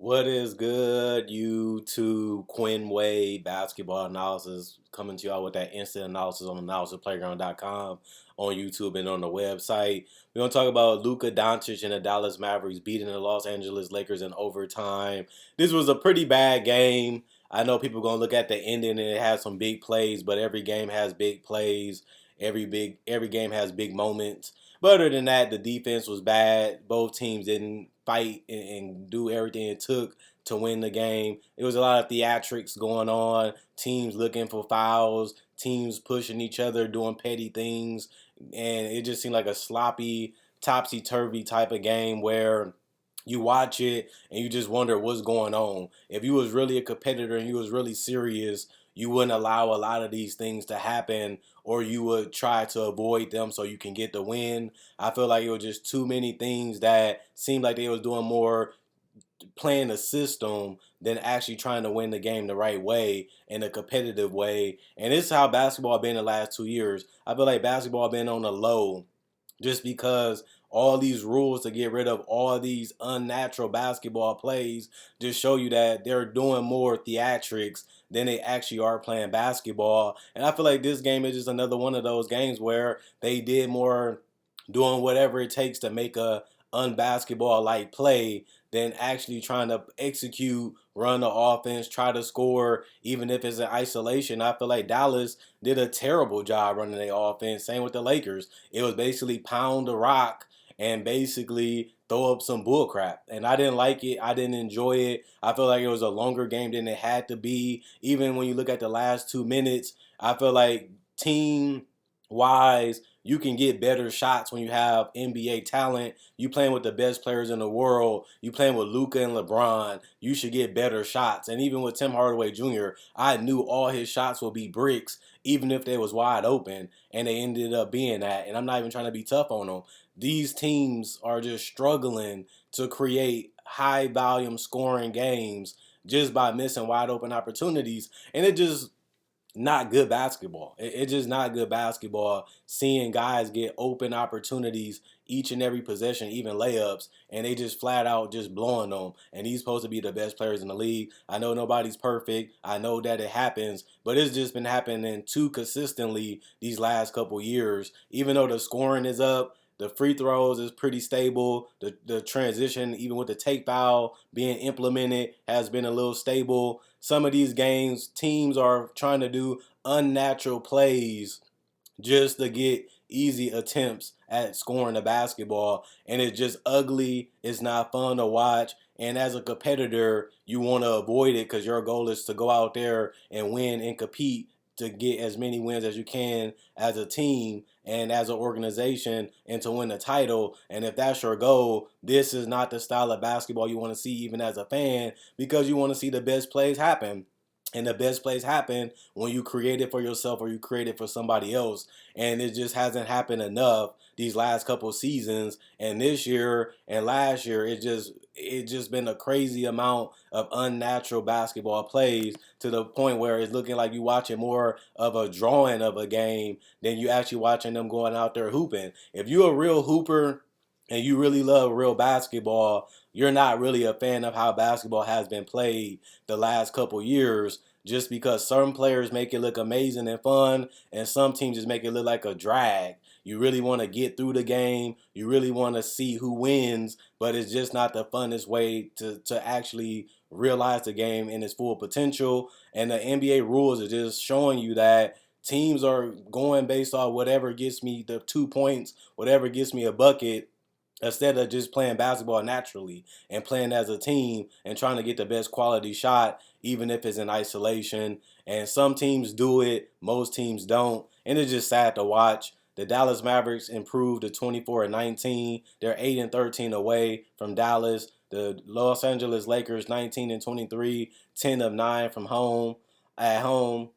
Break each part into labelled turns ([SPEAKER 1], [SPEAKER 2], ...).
[SPEAKER 1] What is good, YouTube? Quinn Wade basketball analysis coming to y'all with that instant analysis on analysisplayground.com on YouTube and on the website. We're gonna talk about Luka Doncic and the Dallas Mavericks beating the Los Angeles Lakers in overtime. This was a pretty bad game. I know people gonna look at the ending and it has some big plays, but every game has big plays. Every game has big moments. But other than that, the defense was bad. Both teams didn't fight and do everything it took to win the game. It was a lot of theatrics going on, teams looking for fouls, teams pushing each other, doing petty things. And it just seemed like a sloppy, topsy turvy type of game where you watch it and you just wonder what's going on. If you was really a competitor and you was really serious, you wouldn't allow a lot of these things to happen, or you would try to avoid them so you can get the win. I feel like it was just too many things that seemed like they was doing more playing the system than actually trying to win the game the right way in a competitive way. And this is how basketball been the last 2 years. I feel like basketball been on the low just because all these rules to get rid of all these unnatural basketball plays just show you that they're doing more theatrics than they actually are playing basketball. And I feel like this game is just another one of those games where they did more doing whatever it takes to make a unbasketball like play than actually trying to execute, run the offense, try to score, even if it's in isolation. I feel like Dallas did a terrible job running their offense. Same with the Lakers. It was basically pound the rock and basically throw up some bull crap. And I didn't like it. I didn't enjoy it. I feel like it was a longer game than it had to be. Even when you look at the last 2 minutes, I feel like team wise, you can get better shots when you have NBA talent. You playing with the best players in the world. You playing with Luka and LeBron. You should get better shots. And even with Tim Hardaway Jr., I knew all his shots would be bricks, even if they was wide open, and they ended up being that. And I'm not even trying to be tough on them. These teams are just struggling to create high volume scoring games just by missing wide open opportunities. And it just not good basketball. It's just not good basketball seeing guys get open opportunities each and every possession, even layups, and they just flat out just blowing them. And he's supposed to be the best players in the league. I know nobody's perfect. I know that it happens, but it's just been happening too consistently these last couple years. Even though the scoring is up, the free throws is pretty stable. The transition, even with the take foul being implemented, has been a little stable. Some of these games, teams are trying to do unnatural plays just to get easy attempts at scoring the basketball. And it's just ugly. It's not fun to watch. And as a competitor, you want to avoid it because your goal is to go out there and win and compete to get as many wins as you can as a team and as an organization and to win the title. And if that's your goal, this is not the style of basketball you want to see even as a fan, because you want to see the best plays happen. And the best plays happen when you create it for yourself or you create it for somebody else. And it just hasn't happened enough these last couple seasons. And this year and last year, it just been a crazy amount of unnatural basketball plays to the point where it's looking like you watching more of a drawing of a game than you actually watching them going out there hooping. If you're a real hooper and you really love real basketball, you're not really a fan of how basketball has been played the last couple years, just because some players make it look amazing and fun and some teams just make it look like a drag. You really want to get through the game. You really want to see who wins, but it's just not the funnest way to actually realize the game in its full potential. And the NBA rules are just showing you that teams are going based off whatever gets me the 2 points, whatever gets me a bucket, instead of just playing basketball naturally and playing as a team and trying to get the best quality shot, even if it's in isolation. And some teams do it, most teams don't. And it's just sad to watch. The Dallas Mavericks improved to 24-19. They're 8-13 away from Dallas. The Los Angeles Lakers 19-23, 10 of 9 from home at home.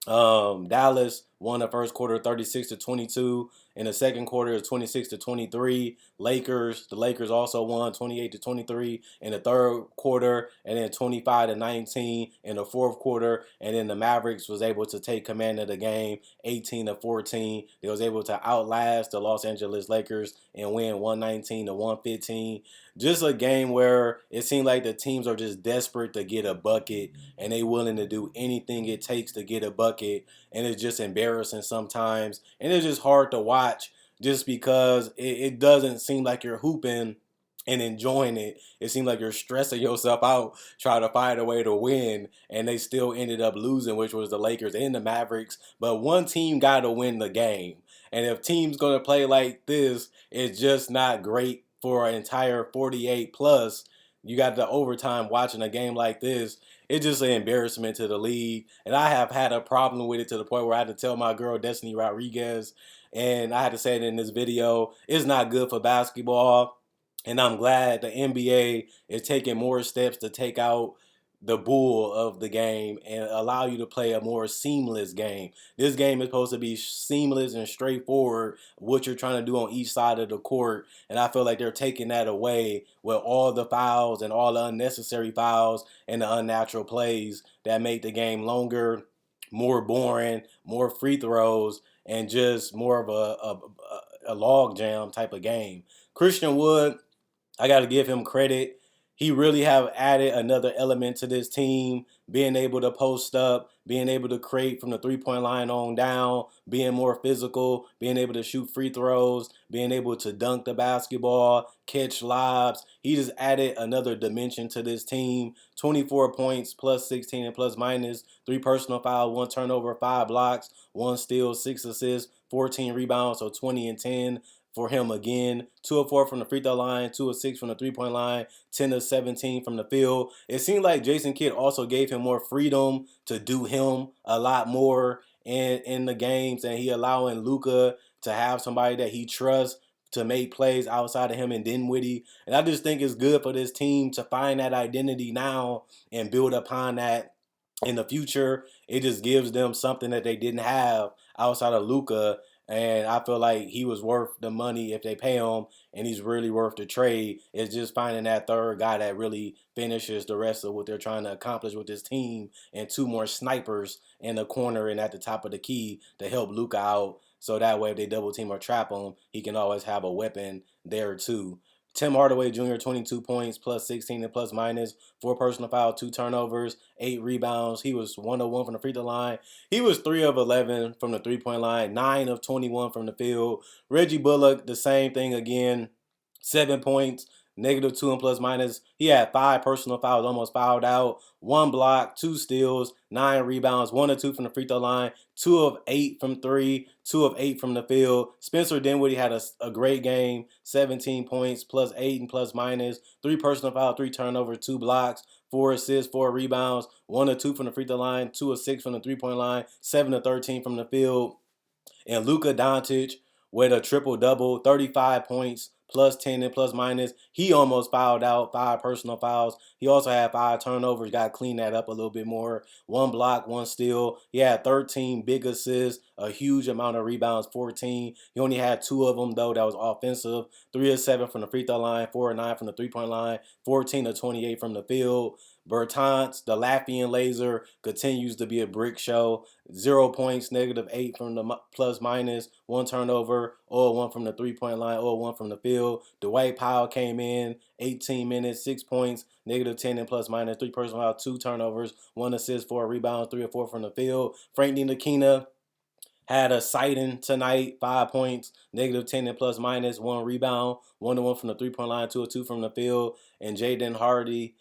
[SPEAKER 1] Dallas won the first quarter 36-22. In the second quarter, it was 26-23. The Lakers also won 28-23 in the third quarter, and then 25-19 in the fourth quarter. And then the Mavericks was able to take command of the game, 18-14. They was able to outlast the Los Angeles Lakers and win 119-115. just a game where it seemed like the teams are just desperate to get a bucket and they willing to do anything it takes to get a bucket, and it's just embarrassing sometimes, and it's just hard to watch just because it doesn't seem like you're hooping and enjoying it. It seems like you're stressing yourself out trying to find a way to win, and they still ended up losing, which was the Lakers and the Mavericks. But one team got to win the game, and if teams going to play like this, it's just not great for an entire 48 plus. You got the overtime watching a game like this. It's just an embarrassment to the league, and I have had a problem with it to the point where I had to tell my girl Destiny Rodriguez, and I had to say it in this video. It's not good for basketball. And I'm glad the NBA is taking more steps to take out the bull of the game and allow you to play a more seamless game. This game is supposed to be seamless and straightforward, what you're trying to do on each side of the court. And I feel like they're taking that away with all the fouls and all the unnecessary fouls and the unnatural plays that make the game longer, more boring, more free throws, and just more of a log jam type of game. Christian Wood, I got to give him credit. He really have added another element to this team, being able to post up, being able to create from the three-point line on down, being more physical, being able to shoot free throws, being able to dunk the basketball, catch lobs. He just added another dimension to this team. 24 points, plus 16 and plus minus, 3 personal fouls, 1 turnover, 5 blocks, 1 steal, 6 assists, 14 rebounds, so 20 and 10 for him again. 2 of 4 from the free throw line, 2 of 6 from the three-point line, 10 of 17 from the field. It seemed like Jason Kidd also gave him more freedom to do him a lot more in the games, and he allowing Luka to have somebody that he trusts to make plays outside of him and Dinwiddie. And I just think it's good for this team to find that identity now and build upon that in the future. It just gives them something that they didn't have outside of Luka, and I feel like he was worth the money if they pay him, and he's really worth the trade. It's just finding that third guy that really finishes the rest of what they're trying to accomplish with this team, and 2 more snipers in the corner and at the top of the key to help Luka out. So that way, if they double team or trap him, he can always have a weapon there too. Tim Hardaway Jr., 22 points, plus 16 and plus minus, 4 personal fouls, 2 turnovers, 8 rebounds. He was 1 of 1 from the free throw line. He was 3 of 11 from the three-point line, 9 of 21 from the field. Reggie Bullock, the same thing again, 7 points, -2 and plus minus. He had 5 personal fouls, almost fouled out, 1 block, 2 steals, 9 rebounds, 1 of 2 from the free throw line, 2 of 8 from 3, 2 of 8 from the field. Spencer Dinwiddie had a great game, 17 points, plus 8 and plus minus, 3 personal fouls, 3 turnovers, 2 blocks, 4 assists, 4 rebounds, 1 of 2 from the free throw line, 2 of 6 from the three-point line, 7 of 13 from the field. And Luka Doncic with a triple-double, 35 points, plus 10 and plus minus. He almost fouled out, 5 personal fouls. He also had 5 turnovers, got to clean that up a little bit more. 1 block, 1 steal. He had 13 big assists, a huge amount of rebounds, 14. He only had 2 of them, though, that was offensive. 3 of 7 from the free throw line, 4 of 9 from the three-point line, 14 of 28 from the field. Bertans, the Latvian laser, continues to be a brick show. 0 points, -8 from the plus minus, 1 turnover, 0-1 from the three-point line, 0-1 from the field. Dwight Powell came in, 18 minutes, 6 points, -10 and plus minus, 3 personal fouls, 2 turnovers, 1 assist, 4 rebounds, 3 or 4 from the field. Frank Ntilikina had a sighting tonight, 5 points, -10 and plus minus, 1 rebound, 1-1 from the three-point line, 2 or 2 from the field. And Jaden Hardy,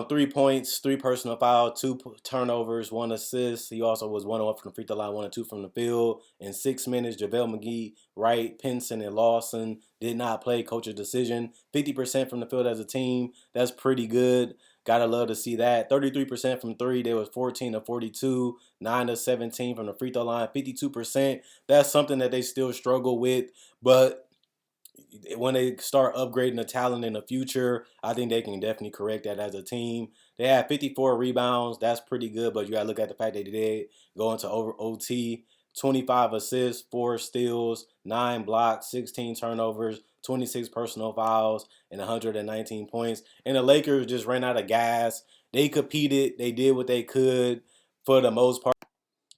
[SPEAKER 1] 3 points, 3 personal fouls, 2 turnovers, 1 assist. He also was 1 1 from the free throw line, 1 2 from the field. In 6 minutes, JaVale McGee, Wright, Pinson, and Lawson did not play. Coach's decision. 50% from the field as a team. That's pretty good. Gotta love to see that. 33% from 3. They was 14 of 42, 9 of 17 from the free throw line. 52%. That's something that they still struggle with, but when they start upgrading the talent in the future, I think they can definitely correct that as a team. They had 54 rebounds. That's pretty good, but you got to look at the fact that they did go into over OT. 25 assists, 4 steals, 9 blocks, 16 turnovers, 26 personal fouls, and 119 points. And the Lakers just ran out of gas. They competed. They did what they could for the most part.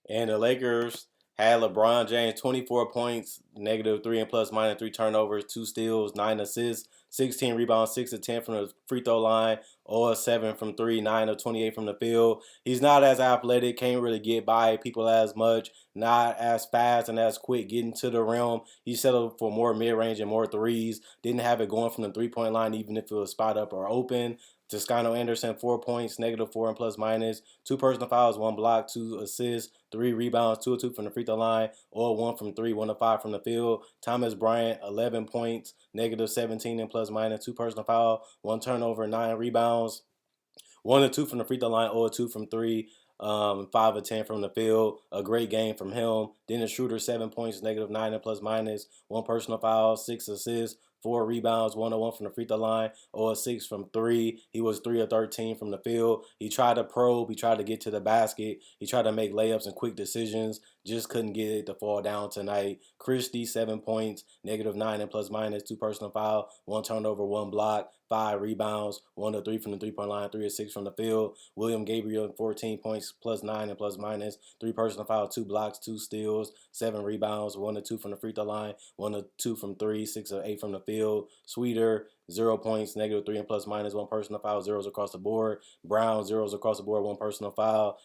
[SPEAKER 1] And the Lakers Had LeBron James 24 points, -3 and plus minus 3 turnovers, 2 steals, 9 assists, 16 rebounds, 6 of 10 from the free throw line, 0 of 7 from 3, 9 of 28 from the field. He's not as athletic, can't really get by people as much, not as fast and as quick getting to the rim. He settled for more mid-range and more threes. Didn't have it going from the three-point line, even if it was spot up or open. Toscano Anderson, 4 points, -4 and plus minus, 2 personal fouls, 1 block, 2 assists, 3 rebounds, 2 of 2 from the free throw line, or 1 from 3, 1 of 5 from the field. Thomas Bryant, 11 points, -17 and plus minus, 2 personal foul, 1 turnover, 9 rebounds. 1 of 2 from the free throw line, 0 of 2 from 3, 5 of 10 from the field. A great game from him. Dennis Schroeder, 7 points, -9 and plus minus, 1 personal foul, 6 assists, 4 rebounds, 1 of 1 from the free throw line, 0 of 6 from 3. He was 3 of 13 from the field. He tried to probe, he tried to get to the basket, he tried to make layups and quick decisions, just couldn't get it to fall down tonight. Christie, 7 points, -9 and plus minus, 2 personal foul, 1 turnover, 1 block, 5 rebounds, 1 of 3 from the three-point line, 3 of 6 from the field. William Gabriel, 14 points, +9 and plus minus, 3 personal foul, 2 blocks, 2 steals, 7 rebounds, 1 of 2 from the free throw line, 1 of 2 from 3, 6 of 8 from the field. Sweeter, 0 points, -3 and plus minus, 1 personal foul, zeros across the board. Brown, zeros across the board, 1 personal foul.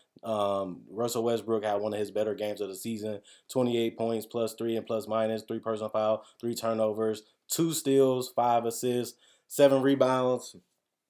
[SPEAKER 1] Russell Westbrook had one of his better games of the season, 28 points, +3 and plus minus, 3 personal foul, 3 turnovers, 2 steals, 5 assists, 7 rebounds.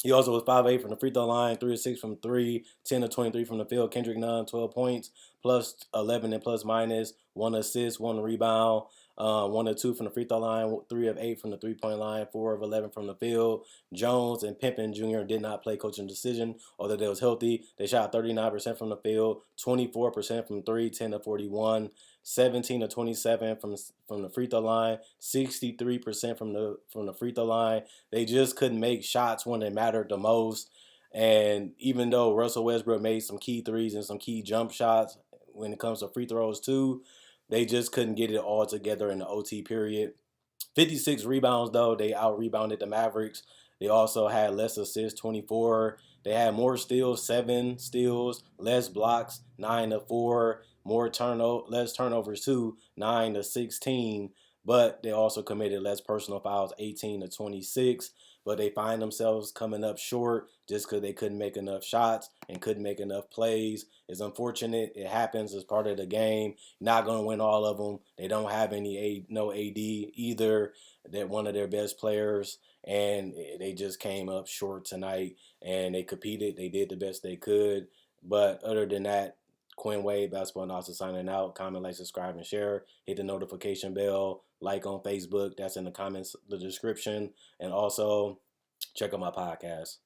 [SPEAKER 1] He also was 5 of 8 from the free throw line, 3 of 6 from 3, 10 of 23 from the field. Kendrick Nunn, 12 points, +11 and plus minus, 1 assist, 1 rebound, 1 of 2 from the free throw line, 3 of 8 from the three-point line, 4 of 11 from the field. Jones and Pippen Jr. did not play coaching decision, although they was healthy. They shot 39% from the field, 24% from 3, 10 of 41. 17 of 27 from the free throw line, 63% from the free throw line. They just couldn't make shots when they mattered the most. And even though Russell Westbrook made some key threes and some key jump shots when it comes to free throws too, they just couldn't get it all together in the OT period. 56 rebounds, though. They out-rebounded the Mavericks. They also had less assists, 24. They had more steals, 7 steals, less blocks, 9 of 4, less turnovers too, 9 of 16. But they also committed less personal fouls, 18 of 26. But they find themselves coming up short just because they couldn't make enough shots and couldn't make enough plays. It's unfortunate. It happens as part of the game. Not going to win all of them. They don't have no AD either. They're one of their best players, and they just came up short tonight. And they competed. They did the best they could. But other than that, Quinn Wade, Basketball Analysis signing out. Comment, like, subscribe, and share. Hit the notification bell. Like on Facebook. That's in the comments, the description. And also, check out my podcast.